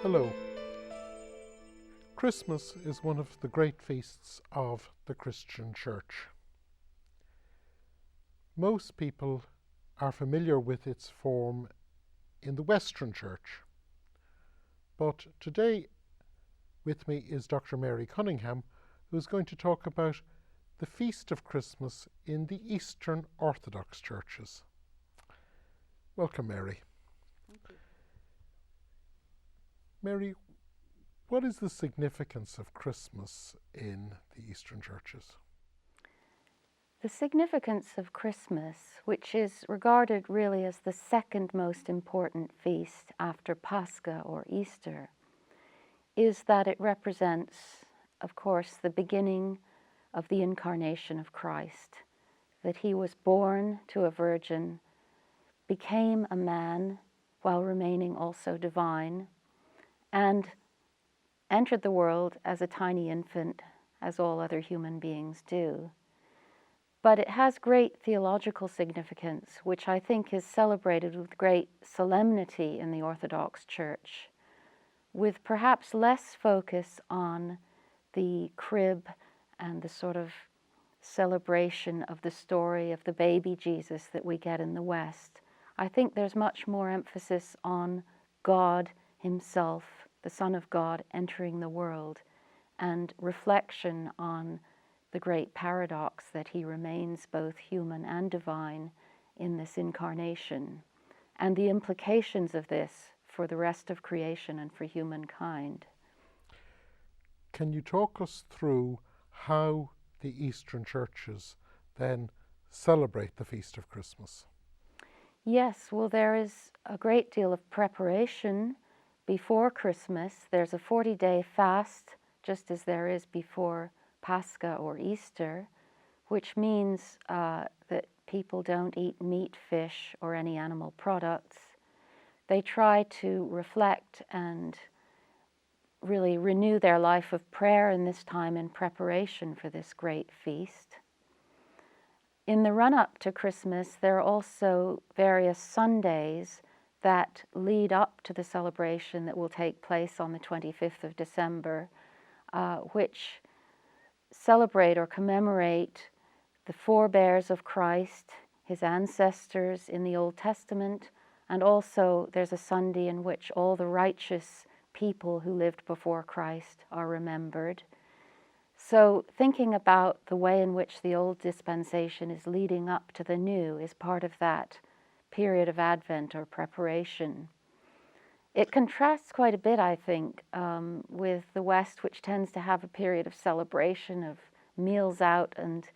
Hello. Christmas is one of the great feasts of the Christian Church. Most people are familiar with its form in the Western Church, but today with me is Dr. Mary Cunningham, who's going to talk about the Feast of Christmas in the Eastern Orthodox churches. Welcome, Mary. Thank you. Mary, what is the significance of Christmas in the Eastern churches? The significance of Christmas, which is regarded really as the second most important feast after Pascha or Easter, is that it represents, of course, the beginning of the incarnation of Christ, that he was born to a virgin, became a man while remaining also divine, and entered the world as a tiny infant, as all other human beings do. But it has great theological significance, which I think is celebrated with great solemnity in the Orthodox Church, with perhaps less focus on the crib and the sort of celebration of the story of the baby Jesus that we get in the West. I think there's much more emphasis on God himself, the Son of God, entering the world, and reflection on the great paradox that he remains both human and divine in this incarnation, and the implications of this for the rest of creation and for humankind. Can you talk us through how the Eastern churches then celebrate the Feast of Christmas? Yes, well, there is a great deal of preparation before Christmas. There's a 40-day fast, just as there is before Pascha or Easter, which means that people don't eat meat, fish, or any animal products. They try to reflect and really renew their life of prayer in this time in preparation for this great feast. In the run-up to Christmas, there are also various Sundays that lead up to the celebration that will take place on the 25th of December, which celebrate or commemorate the forebears of Christ, his ancestors in the Old Testament, and also there's a Sunday in which all the righteous people who lived before Christ are remembered. So thinking about the way in which the old dispensation is leading up to the new is part of that period of Advent or preparation. It contrasts quite a bit, I think, with the West, which tends to have a period of celebration, of meals out and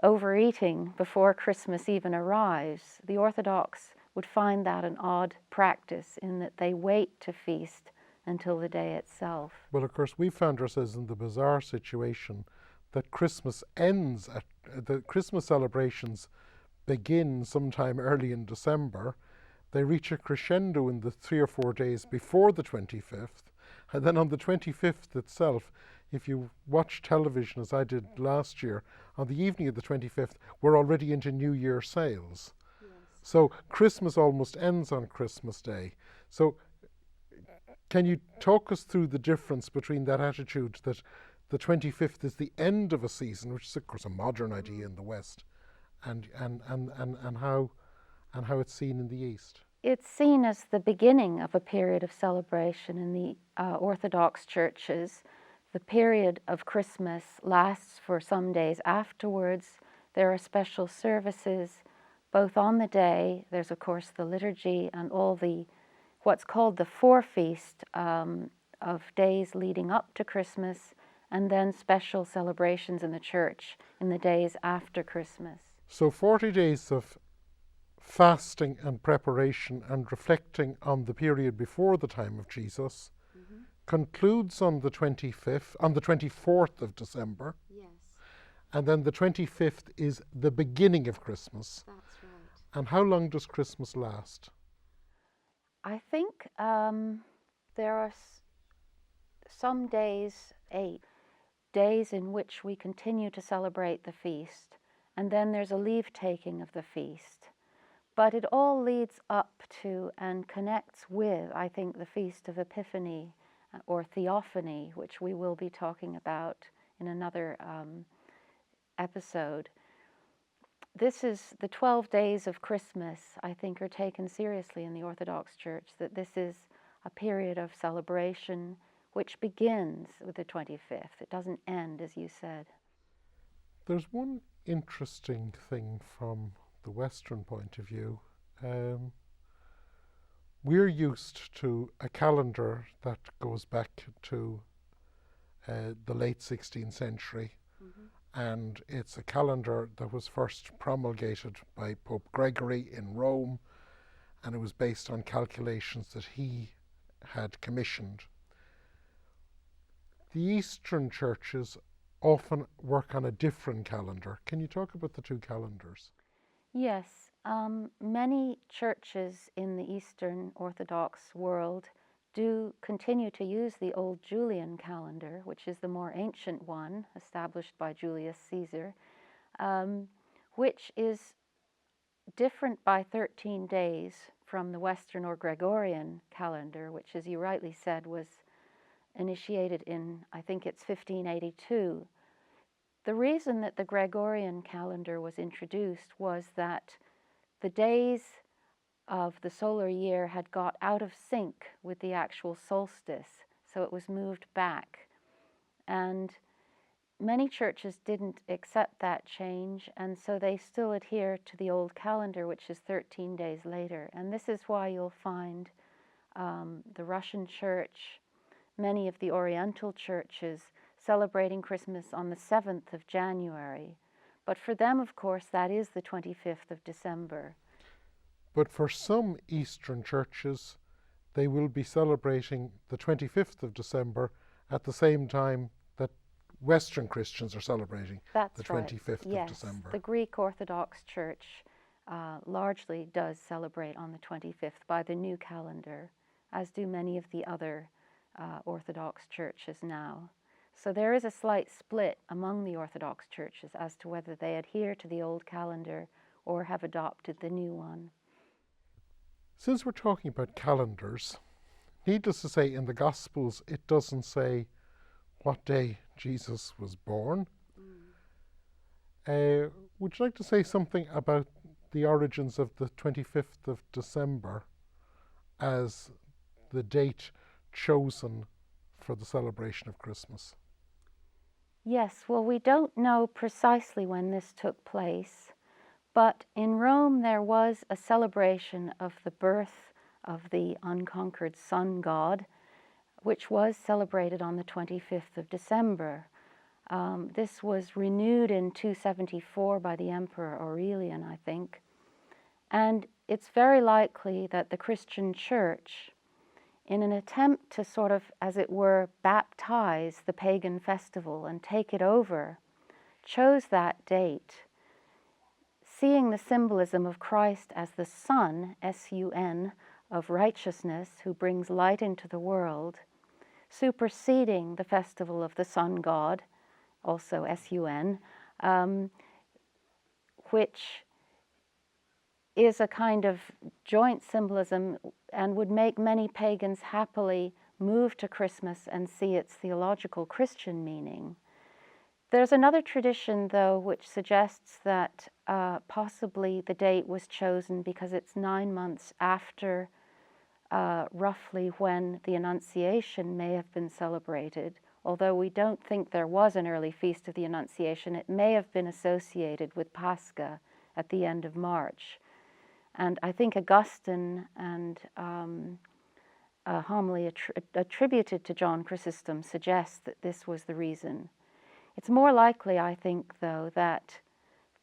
overeating before Christmas even arrives. The Orthodox would find that an odd practice in that they wait to feast until the day itself. Well, of course, we found ourselves in the bizarre situation that Christmas ends the Christmas celebrations begin sometime early in December. They reach a crescendo in the 3 or 4 days before the 25th, and then on the 25th itself, if you watch television as I did last year, on the evening of the 25th, we're already into New Year sales. Yes. So Christmas almost ends on Christmas Day. So can you talk us through the difference between that attitude that the 25th is the end of a season, which is of course a modern idea in the West, and how it's seen in the East? It's seen as the beginning of a period of celebration in the Orthodox churches. The period of Christmas lasts for some days afterwards. There are special services both on the day. There's of course the liturgy and all the what's called the forefeast of days leading up to Christmas, and then special celebrations in the church in the days after Christmas. So 40 days of fasting and preparation and reflecting on the period before the time of Jesus concludes on the 25th, on the 24th of December. Yes. And then the 25th is the beginning of Christmas. That's right. And how long does Christmas last? I think there are some days, 8 days, in which we continue to celebrate the feast, and then there's a leave-taking of the feast. But it all leads up to and connects with, I think, the Feast of Epiphany or Theophany, which we will be talking about in another episode. This is the 12 days of Christmas, I think, are taken seriously in the Orthodox Church, that this is a period of celebration which begins with the 25th. It doesn't end, as you said. There's one interesting thing from the Western point of view. We're used to a calendar that goes back to the late 16th century, and it's a calendar that was first promulgated by Pope Gregory in Rome, and it was based on calculations that he had commissioned. The Eastern churches often work on a different calendar. Can you talk about the two calendars? Yes, many churches in the Eastern Orthodox world do continue to use the old Julian calendar, which is the more ancient one established by Julius Caesar, which is different by 13 days from the Western or Gregorian calendar, which, as you rightly said, was initiated in, I think it's 1582. The reason that the Gregorian calendar was introduced was that the days of the solar year had got out of sync with the actual solstice, so it was moved back. And many churches didn't accept that change, and so they still adhere to the old calendar, which is 13 days later. And this is why you'll find the Russian church, many of the Oriental churches, celebrating Christmas on the 7th of January. But for them, of course, that is the 25th of December. But for some Eastern churches, they will be celebrating the 25th of December at the same time that Western Christians are celebrating the 25th of December. The Greek Orthodox Church largely does celebrate on the 25th by the new calendar, as do many of the other Orthodox churches now. So there is a slight split among the Orthodox churches as to whether they adhere to the old calendar or have adopted the new one. Since we're talking about calendars, needless to say, in the Gospels it doesn't say what day Jesus was born. Would you like to say something about the origins of the 25th of December as the date chosen for the celebration of Christmas? Yes, well, we don't know precisely when this took place, but in Rome there was a celebration of the birth of the unconquered sun god, which was celebrated on the 25th of December. This was renewed in 274 by the Emperor Aurelian, I think. And it's very likely that the Christian Church, in an attempt to sort of, as it were, baptize the pagan festival and take it over, chose that date, seeing the symbolism of Christ as the Sun, S-U-N, of righteousness, who brings light into the world, superseding the festival of the sun god, also S-U-N, which is a kind of joint symbolism and would make many pagans happily move to Christmas and see its theological Christian meaning. There's another tradition, though, which suggests that possibly the date was chosen because it's 9 months after roughly when the Annunciation may have been celebrated. Although we don't think there was an early Feast of the Annunciation, it may have been associated with Pascha at the end of March. And I think Augustine and a homily attributed to John Chrysostom suggests that this was the reason. It's more likely, I think, though, that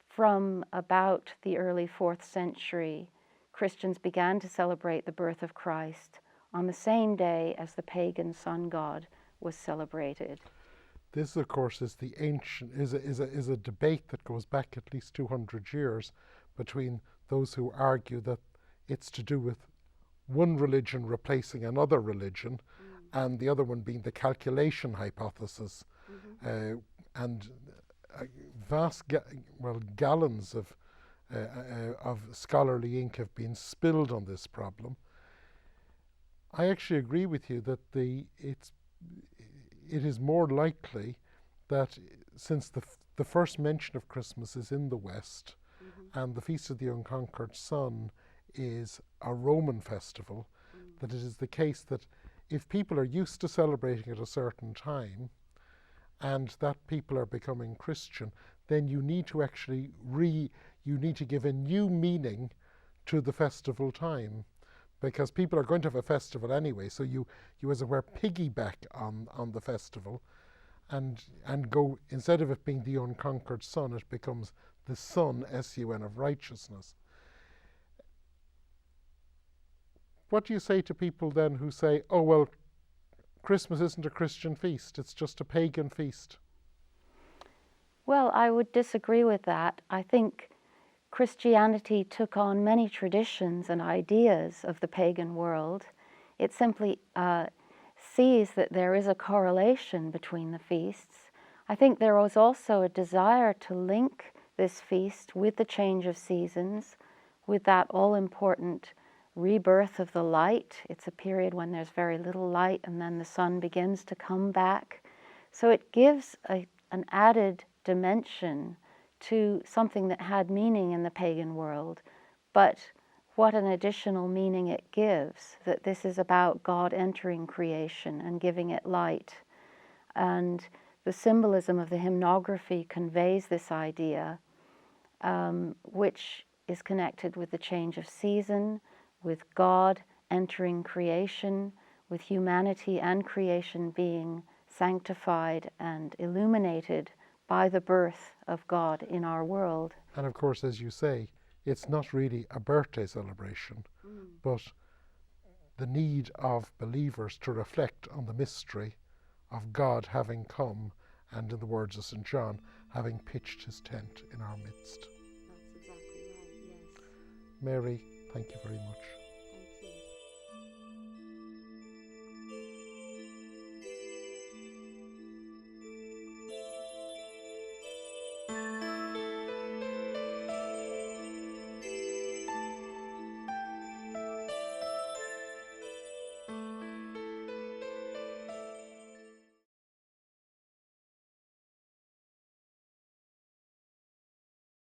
from about the early 4th century, Christians began to celebrate the birth of Christ on the same day as the pagan sun god was celebrated. This, of course, is the ancient is a debate that goes back at least 200 years between those who argue that it's to do with one religion replacing another religion, and the other one being the calculation hypothesis, and vast gallons of of scholarly ink have been spilled on this problem. I actually agree with you that it is more likely that since the first mention of Christmas is in the West, and the Feast of the Unconquered Sun is a Roman festival, that it is the case that if people are used to celebrating at a certain time, and that people are becoming Christian, then you need to actually you need to give a new meaning to the festival time, because people are going to have a festival anyway, so you as it were piggyback on the festival, and go, instead of it being the unconquered sun, it becomes the sun, S-U-N, of righteousness. What do you say to people then who say, oh well, Christmas isn't a Christian feast, it's just a pagan feast? Well, I would disagree with that. I think Christianity took on many traditions and ideas of the pagan world. It simply sees that there is a correlation between the feasts. I think there was also a desire to link this feast with the change of seasons, with that all-important rebirth of the light. It's a period when there's very little light and then the sun begins to come back. So it gives an added dimension to something that had meaning in the pagan world, but what an additional meaning it gives, that this is about God entering creation and giving it light. And the symbolism of the hymnography conveys this idea, which is connected with the change of season, with God entering creation, with humanity and creation being sanctified and illuminated by the birth of God in our world. And of course, as you say, it's not really a birthday celebration, but the need of believers to reflect on the mystery of God having come, and in the words of St. John, having pitched his tent in our midst. That's exactly right, yes. Mary, thank you very much.